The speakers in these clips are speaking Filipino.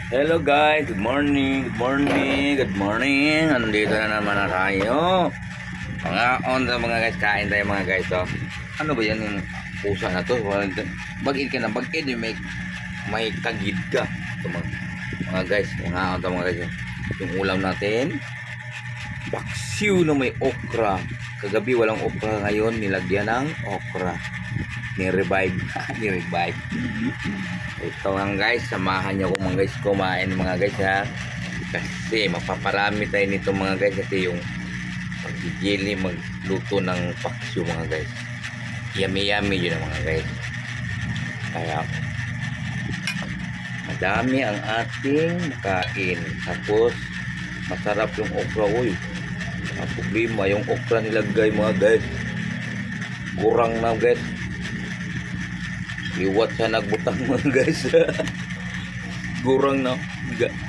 Hello guys, good morning, good morning, good morning. Andito na naman na tayo. Mga on sa mga guys, kain tayo mga guys. So, ano ba yan yung pusa na to? Bagid ka na, bagid yung may kagid ka. Ito mga guys, mga on sa mga guys. Yung ulam natin, paksiw na may okra. Kagabi walang okra, ngayon nilagyan ng okra. Ni-revive. Ni-revive. Ito lang guys, samahan nyo ko mga guys kumain mga guys ha. Kasi mapaparami tayo nito mga guys. Kasi yung magigili magluto ng paksiw mga guys. Yummy yummy yun mga guys. Kaya madami ang ating kain. Tapos masarap yung okra. Uy, ang problema yung okra nilagay mga guys, kurang na guys. Liwat siya nagbutang mga guys. Gurang na,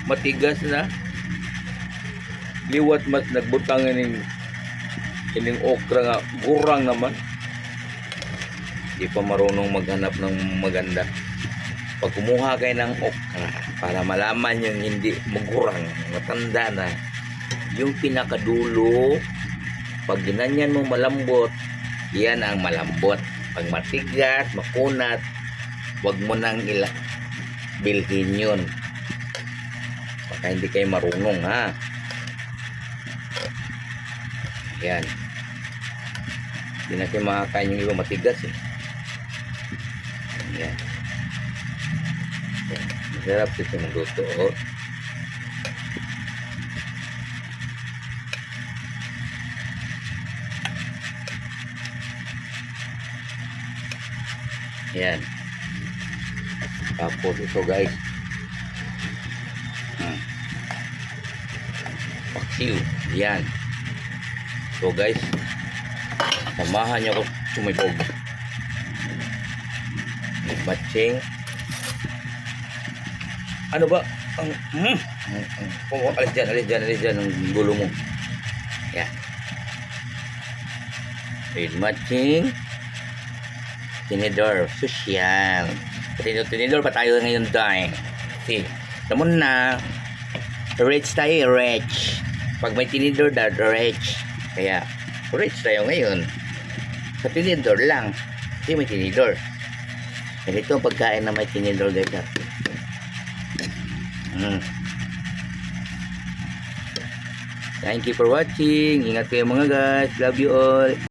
matigas na. Liwat mas nagbutang ining okra nga, gurang naman. Di pa marunong maghanap ng maganda. Pag kumuha kayo ng okra, para malaman yung hindi magurang, matanda na, yung pinakadulo, pag ginanyan mo malambot, yan ang malambot. Pag matigas, makunat, wag mo nang bilhin yun. Baka hindi kayo marunong ha. Yan. Hindi na kayo makakain yung iba matigas eh. Yan. Yan. Masarap ito magluto. Oh. Yan. Tapos ito guys, paksiw. Yan. So guys, samahan nyo ko sumibog. Matching. Ano ba? Alis dyan ang gulo mo. Yan. With matching tinidor, social. Tinidor pa tayo ngayon dahil. See, naman na, rich tayo, rich. Pag may tinidor na, rich. Kaya, rich tayo ngayon. Sa tinidor lang. Kasi may tinidor. Ganito ang pagkain na may tinidor, guys. Thank you for watching. Ingat kayo mga guys. Love you all.